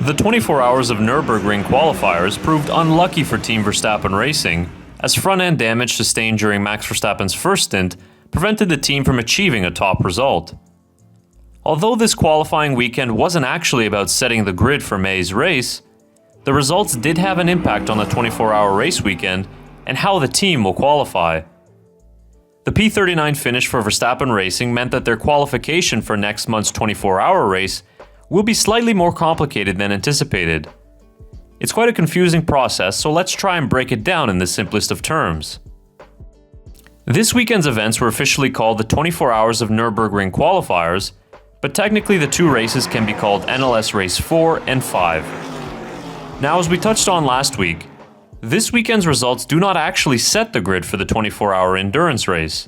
The 24 hours of Nürburgring qualifiers proved unlucky for Team Verstappen Racing, as front-end damage sustained during Max Verstappen's first stint prevented the team from achieving a top result. Although this qualifying weekend wasn't actually about setting the grid for May's race, the results did have an impact on the 24-hour race weekend and how the team will qualify. The P39 finish for Verstappen Racing meant that their qualification for next month's 24-hour race will be slightly more complicated than anticipated. It's quite a confusing process, so let's try and break it down in the simplest of terms. This weekend's events were officially called the 24 Hours of Nürburgring Qualifiers, but technically the two races can be called NLS Race 4 and 5. Now, as we touched on last week, this weekend's results do not actually set the grid for the 24-hour endurance race.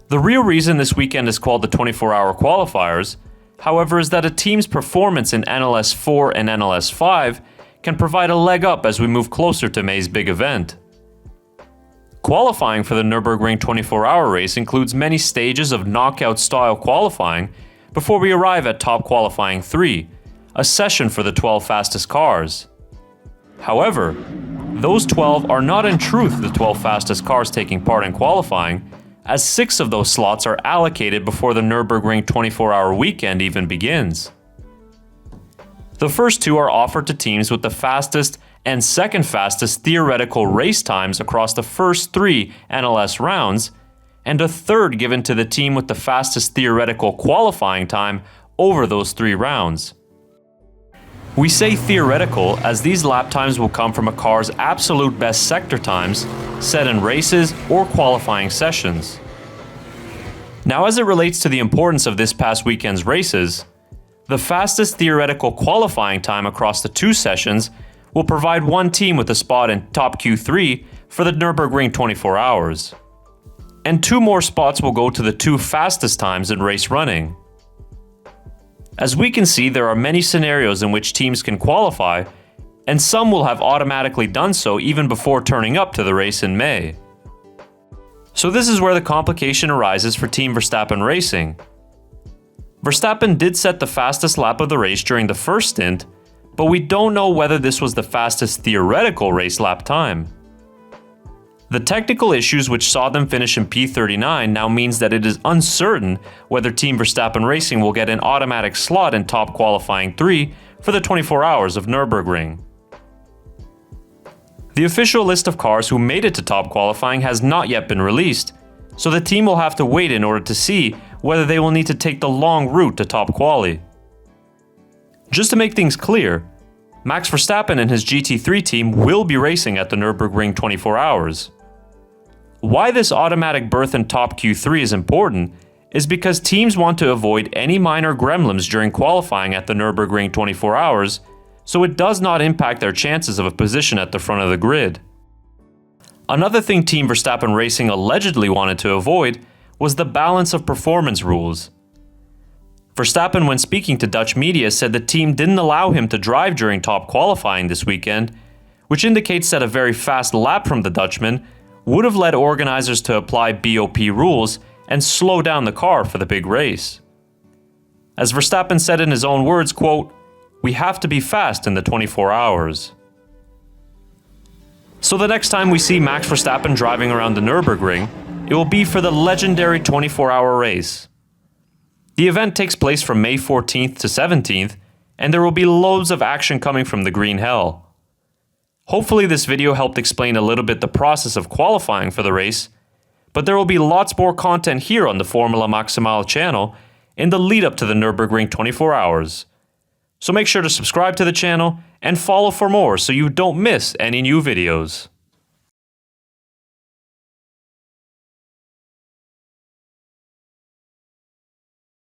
The real reason this weekend is called the 24-hour qualifiers, however, is that a team's performance in NLS 4 and NLS 5 can provide a leg up as we move closer to May's big event. Qualifying for the Nürburgring 24-hour race includes many stages of knockout-style qualifying before we arrive at Top Qualifying 3, a session for the 12 fastest cars. However, those 12 are not in truth the 12 fastest cars taking part in qualifying, as 6 of those slots are allocated before the Nürburgring 24-hour weekend even begins. The first 2 are offered to teams with the fastest and second fastest theoretical race times across the first 3 NLS rounds, and a third given to the team with the fastest theoretical qualifying time over those 3 rounds. We say theoretical as these lap times will come from a car's absolute best sector times set in races or qualifying sessions. Now, as it relates to the importance of this past weekend's races, the fastest theoretical qualifying time across the 2 sessions will provide one team with a spot in Top Q3 for the Nürburgring 24 hours. And 2 more spots will go to the 2 fastest times in race running. As we can see, there are many scenarios in which teams can qualify, and some will have automatically done so even before turning up to the race in May. So this is where the complication arises for Team Verstappen Racing. Verstappen did set the fastest lap of the race during the first stint, but we don't know whether this was the fastest theoretical race lap time. The technical issues which saw them finish in P39 now means that it is uncertain whether Team Verstappen Racing will get an automatic slot in Top Qualifying 3 for the 24 hours of Nürburgring. The official list of cars who made it to Top Qualifying has not yet been released, so the team will have to wait in order to see whether they will need to take the long route to Top Quali. Just to make things clear, Max Verstappen and his GT3 team will be racing at the Nürburgring 24 hours. Why this automatic berth in Top Q3 is important is because teams want to avoid any minor gremlins during qualifying at the Nürburgring 24 hours, so it does not impact their chances of a position at the front of the grid. Another thing Team Verstappen Racing allegedly wanted to avoid was the balance of performance rules. Verstappen, when speaking to Dutch media, said the team didn't allow him to drive during top qualifying this weekend, which indicates that a very fast lap from the Dutchman would have led organizers to apply BOP rules and slow down the car for the big race. As Verstappen said in his own words, quote, "We have to be fast in the 24 hours." So the next time we see Max Verstappen driving around the Nürburgring, it will be for the legendary 24-hour race. The event takes place from May 14th to 17th, and there will be loads of action coming from the Green Hell. Hopefully this video helped explain a little bit the process of qualifying for the race, but there will be lots more content here on the Formula Maximale channel in the lead up to the Nürburgring 24 hours. So make sure to subscribe to the channel and follow for more so you don't miss any new videos.